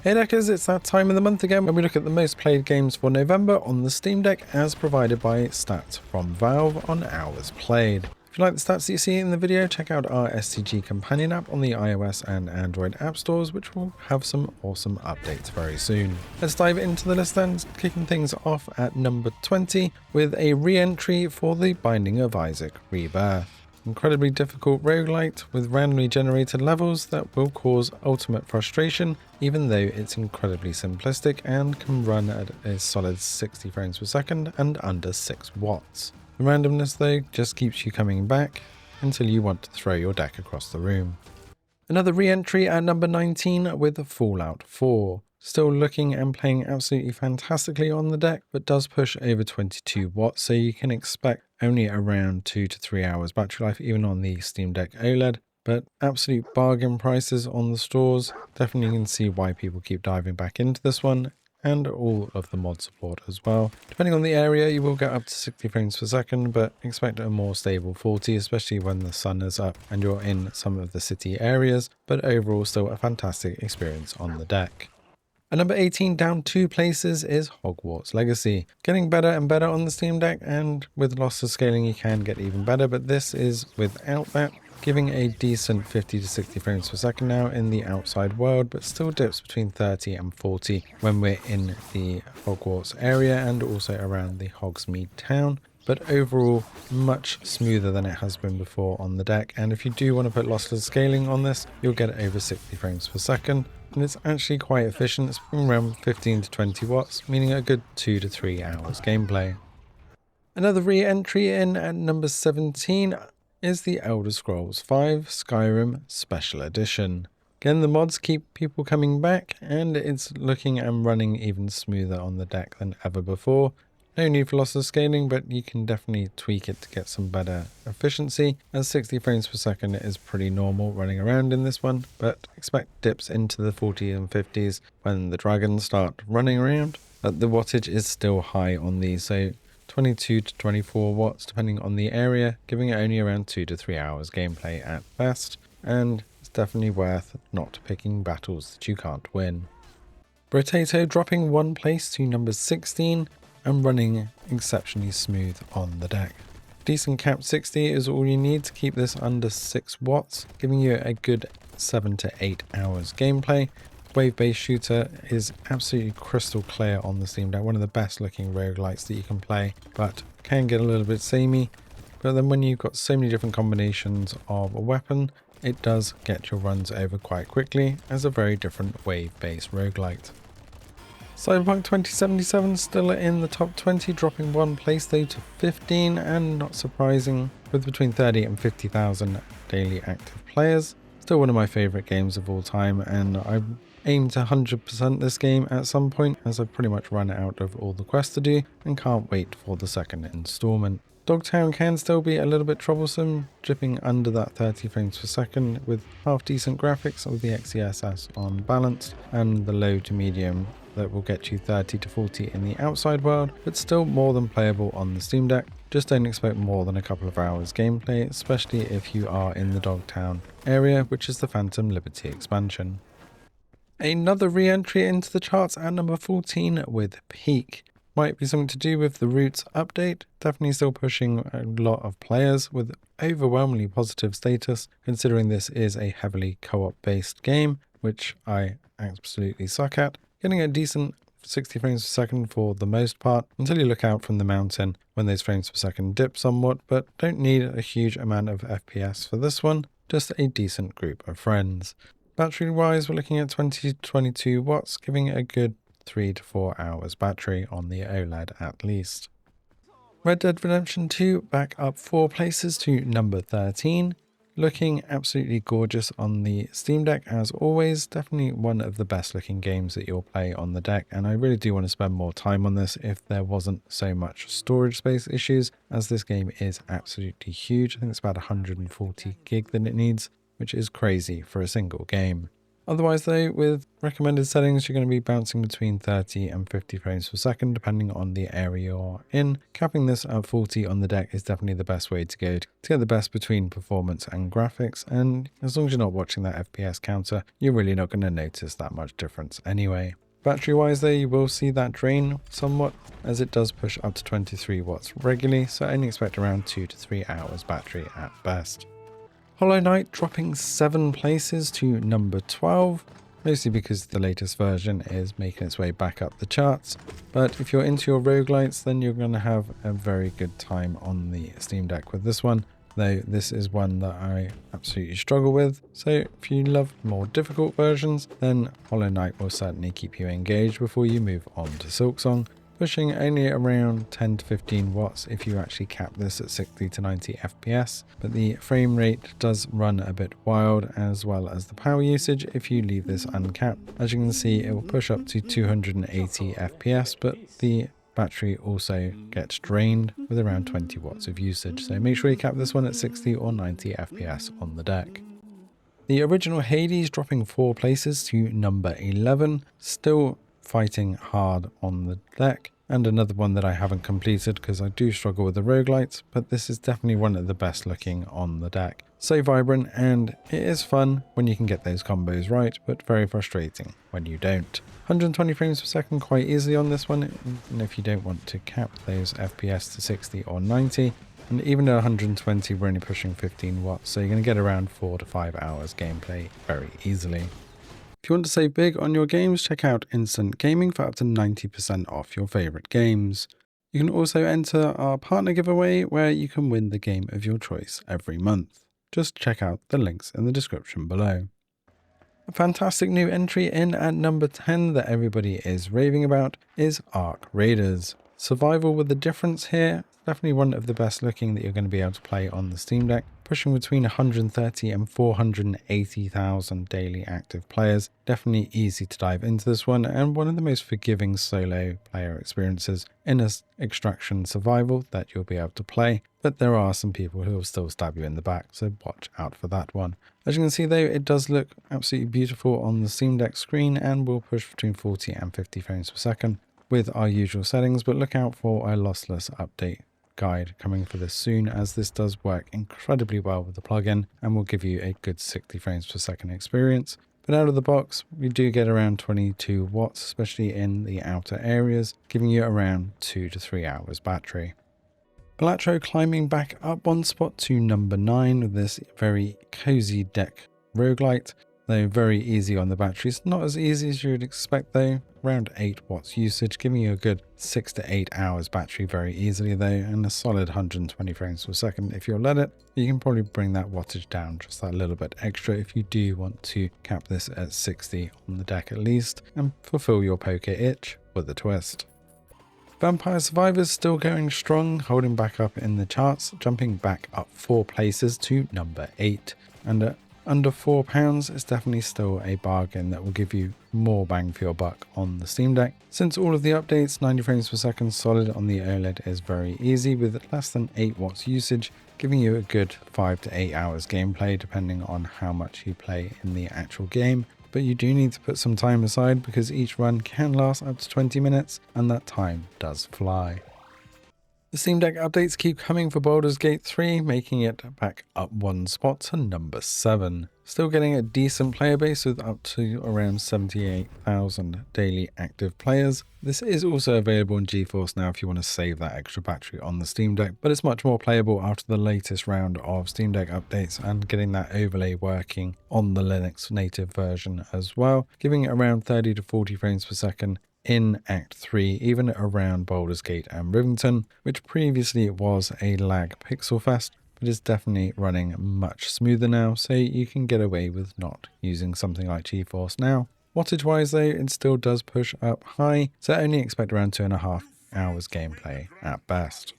Hey Deckers, it's that time of the month again when we look at the most played games for November on the Steam Deck as provided by stats from Valve on hours played. If you like the stats that you see in the video, check out our SDG Companion App on the iOS and Android app stores, which will have some awesome updates very soon. Let's dive into the list then, kicking things off at number 20 with a re-entry for the Binding of Isaac Rebirth. Incredibly difficult roguelite with randomly generated levels that will cause ultimate frustration, even though it's incredibly simplistic and can run at a solid 60 frames per second and under 6 watts. The randomness though just keeps you coming back until you want to throw your deck across the room. Another re-entry at number 19 with Fallout 4. Still looking and playing absolutely fantastically on the deck, but does push over 22 watts, so you can expect only around 2 to 3 hours battery life even on the Steam Deck OLED, but absolute bargain prices on the stores. Definitely can see why people keep diving back into this one, and all of the mod support as well. Depending on the area, you will get up to 60 frames per second, but expect a more stable 40, especially when the sun is up and you're in some of the city areas, but overall still a fantastic experience on the deck. At number 18, down 2 places, is Hogwarts Legacy. Getting better and better on the Steam Deck, and with loss of scaling you can get even better, but this is without that, giving a decent 50 to 60 frames per second now in the outside world, but still dips between 30 and 40 when we're in the Hogwarts area and also around the Hogsmeade town. But overall, much smoother than it has been before on the deck, and if you do want to put lossless scaling on this, you'll get over 60 frames per second. And it's actually quite efficient. It's around 15 to 20 watts, meaning a good 2 to 3 hours gameplay. Another re-entry in at number 17 is the Elder Scrolls V Skyrim Special Edition. Again, the mods keep people coming back, and it's looking and running even smoother on the deck than ever before. No need for lossless scaling, but you can definitely tweak it to get some better efficiency, as 60 frames per second is pretty normal running around in this one, but expect dips into the 40s and 50s when the dragons start running around. But the wattage is still high on these, so 22 to 24 watts depending on the area, giving it only around 2 to 3 hours gameplay at best, and it's definitely worth not picking battles that you can't win. Brotato dropping 1 place to number 16, and running exceptionally smooth on the deck. Decent capped 60 is all you need to keep this under 6 watts, giving you a good 7 to 8 hours gameplay. Wave-based shooter is absolutely crystal clear on the Steam Deck, one of the best looking roguelites that you can play, but can get a little bit samey. But then when you've got so many different combinations of a weapon, it does get your runs over quite quickly as a very different wave-based roguelite. Cyberpunk 2077 still in the top 20, dropping 1 place though to 15, and not surprising, with between 30 and 50,000 daily active players. Still one of my favourite games of all time, and I aim to 100% this game at some point, as I've pretty much run out of all the quests to do and can't wait for the second instalment. Dogtown can still be a little bit troublesome, dripping under that 30 frames per second with half decent graphics with the XeSS on balanced and the low to medium that will get you 30 to 40 in the outside world, but still more than playable on the Steam Deck. Just don't expect more than a couple of hours gameplay, especially if you are in the Dogtown area, which is the Phantom Liberty expansion. Another re-entry into the charts at number 14 with Peak. Might be something to do with the Roots update, definitely still pushing a lot of players with overwhelmingly positive status, considering this is a heavily co-op based game, which I absolutely suck at. Getting a decent 60 frames per second for the most part, until you look out from the mountain when those frames per second dip somewhat, but don't need a huge amount of FPS for this one, just a decent group of friends. Battery wise, we're looking at 20 to 22 watts, giving it a good 3 to 4 hours battery on the OLED at least. Red Dead Redemption 2 back up 4 places to number 13. Looking absolutely gorgeous on the Steam Deck as always, definitely one of the best looking games that you'll play on the deck, and I really do want to spend more time on this if there wasn't so much storage space issues, as this game is absolutely huge. I think it's about 140 gig that it needs, which is crazy for a single game. Otherwise though, with recommended settings, you're going to be bouncing between 30 and 50 frames per second depending on the area you're in. Capping this at 40 on the deck is definitely the best way to go to get the best between performance and graphics, and as long as you're not watching that FPS counter, you're really not going to notice that much difference anyway. Battery wise though, you will see that drain somewhat as it does push up to 23 watts regularly, so only expect around 2 to 3 hours battery at best. Hollow Knight dropping 7 places to number 12, mostly because the latest version is making its way back up the charts. But if you're into your roguelites, then you're going to have a very good time on the Steam Deck with this one, though this is one that I absolutely struggle with. So if you love more difficult versions, then Hollow Knight will certainly keep you engaged before you move on to Silksong, pushing only around 10 to 15 watts if you actually cap this at 60 to 90 FPS, but the frame rate does run a bit wild, as well as the power usage if you leave this uncapped. As you can see, it will push up to 280 FPS, but the battery also gets drained with around 20 watts of usage, so make sure you cap this one at 60 or 90 FPS on the deck. The original Hades dropping 4 places to number 11, still fighting hard on the deck, and another one that I haven't completed because I do struggle with the roguelites, but this is definitely one of the best looking on the deck. So vibrant, and it is fun when you can get those combos right, but very frustrating when you don't. 120 frames per second quite easily on this one, and if you don't want to cap those FPS to 60 or 90, and even at 120 we're only pushing 15 watts, so you're going to get around 4 to 5 hours gameplay very easily. If you want to save big on your games, check out Instant Gaming for up to 90% off your favourite games. You can also enter our partner giveaway where you can win the game of your choice every month. Just check out the links in the description below. A fantastic new entry in at number 10 that everybody is raving about is Ark Raiders. Survival with a difference here, definitely one of the best looking that you're going to be able to play on the Steam Deck, pushing between 130 and 480,000 daily active players. Definitely easy to dive into this one, and one of the most forgiving solo player experiences in an extraction survival that you'll be able to play, but there are some people who will still stab you in the back, so watch out for that one. As you can see though, it does look absolutely beautiful on the Steam Deck screen and will push between 40 and 50 frames per second with our usual settings, but look out for a lossless update guide coming for this soon, as this does work incredibly well with the plugin and will give you a good 60 frames per second experience. But out of the box, we do get around 22 watts, especially in the outer areas, giving you around 2 to 3 hours battery. Balatro climbing back up one spot to number 9 with this very cozy deck roguelite, though very easy on the batteries. Not as easy as you would expect though, around 8 watts usage, giving you a good 6 to 8 hours battery very easily though, and a solid 120 frames per second if you'll let it. You can probably bring that wattage down just that little bit extra if you do want to cap this at 60 on the deck at least, and fulfill your poker itch with a twist. Vampire Survivors still going strong, holding back up in the charts, jumping back up 4 places to number 8, and at under £4 is definitely still a bargain that will give you more bang for your buck on the Steam Deck. Since all of the updates, 90 frames per second solid on the OLED is very easy with less than 8 watts usage, giving you a good 5 to 8 hours gameplay depending on how much you play in the actual game. But you do need to put some time aside because each run can last up to 20 minutes and that time does fly. The Steam Deck updates keep coming for Baldur's Gate 3, making it back up 1 spot to number 7. Still getting a decent player base with up to around 78,000 daily active players. This is also available in GeForce now if you want to save that extra battery on the Steam Deck, but it's much more playable after the latest round of Steam Deck updates and getting that overlay working on the Linux native version as well, giving it around 30 to 40 frames per second in Act 3, even around Baldur's Gate and Rivington, which previously was a lag pixel fest, but is definitely running much smoother now, so you can get away with not using something like GeForce now. Wattage wise though, it still does push up high, so only expect around 2.5 hours gameplay at best.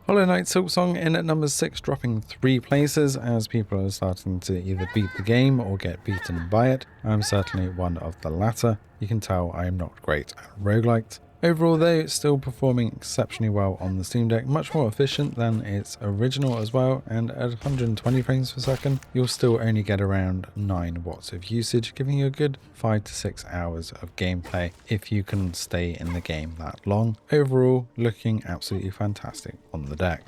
Hollow Knight Silksong in at number 6, dropping 3 places as people are starting to either beat the game or get beaten by it. I'm certainly one of the latter. You can tell I am not great at roguelites. Overall though, it's still performing exceptionally well on the Steam Deck, much more efficient than its original as well, and at 120 frames per second, you'll still only get around 9 watts of usage, giving you a good 5 to 6 hours of gameplay if you can stay in the game that long. Overall, looking absolutely fantastic on the deck.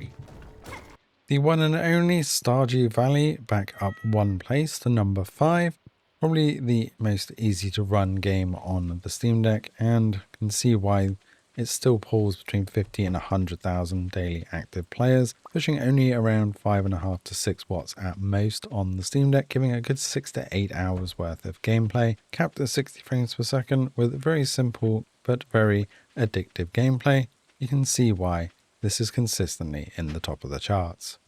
The one and only Stardew Valley back up one place to number 5. Probably the most easy to run game on the Steam Deck, and can see why it still pulls between 50 and 100,000 daily active players, pushing only around 5.5 to 6 watts at most on the Steam Deck, giving a good 6 to 8 hours worth of gameplay, capped at 60 frames per second with very simple but very addictive gameplay. You can see why this is consistently in the top of the charts.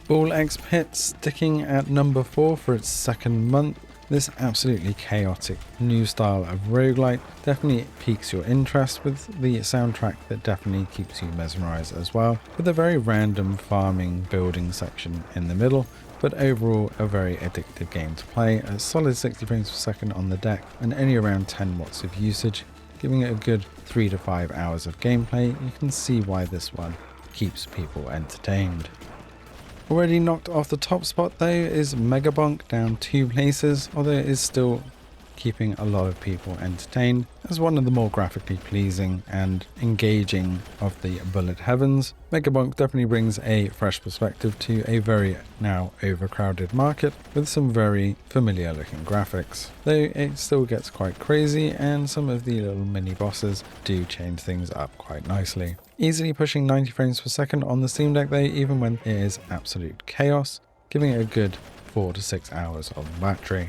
Ball X Pit sticking at number 4 for its second month. This absolutely chaotic new style of roguelite definitely piques your interest, with the soundtrack that definitely keeps you mesmerized as well, with a very random farming building section in the middle, but overall a very addictive game to play. A solid 60 frames per second on the deck and only around 10 watts of usage, giving it a good 3 to 5 hours of gameplay. You can see why this one keeps people entertained. Already knocked off the top spot though is Megabonk, down 2 places, although it is still keeping a lot of people entertained as one of the more graphically pleasing and engaging of the bullet heavens. Megabonk definitely brings a fresh perspective to a very now overcrowded market with some very familiar looking graphics, though it still gets quite crazy and some of the little mini bosses do change things up quite nicely. Easily pushing 90 frames per second on the Steam Deck though, even when it is absolute chaos, giving it a good 4 to 6 hours of battery.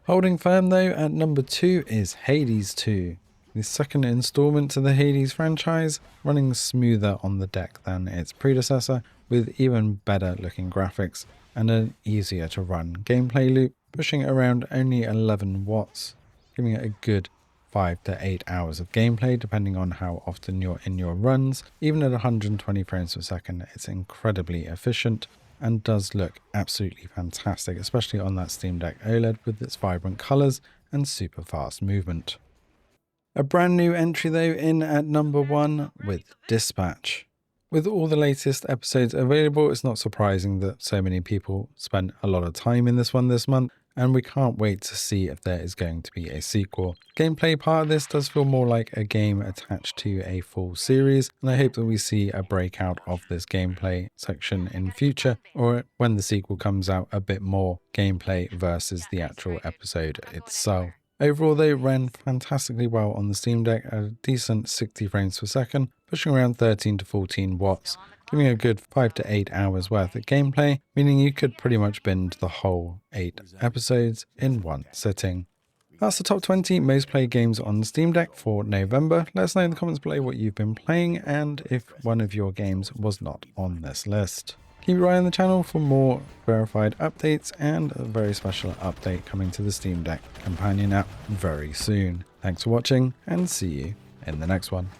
Holding firm though at number 2 is Hades 2, the second installment to the Hades franchise, running smoother on the deck than its predecessor, with even better looking graphics and an easier to run gameplay loop, pushing around only 11 watts, giving it a good 5 to 8 hours of gameplay depending on how often you're in your runs. Even at 120 frames per second, it's incredibly efficient and does look absolutely fantastic, especially on that Steam Deck OLED with its vibrant colors and super fast movement. A brand new entry though in at number 1 with Dispatch. With all the latest episodes available, it's not surprising that so many people spent a lot of time in this one this month, and we can't wait to see if there is going to be a sequel. Gameplay part of this does feel more like a game attached to a full series, and I hope that we see a breakout of this gameplay section in future, or when the sequel comes out, a bit more gameplay versus the actual episode itself. Overall, they ran fantastically well on the Steam Deck at a decent 60 frames per second, pushing around 13 to 14 watts, giving a good 5 to 8 hours worth of gameplay, meaning you could pretty much binge the whole 8 episodes in one sitting. That's the top 20 most played games on the Steam Deck for November. Let us know in the comments below what you've been playing and if one of your games was not on this list. Keep your eye on the channel for more verified updates and a very special update coming to the Steam Deck Companion App very soon. Thanks for watching and see you in the next one.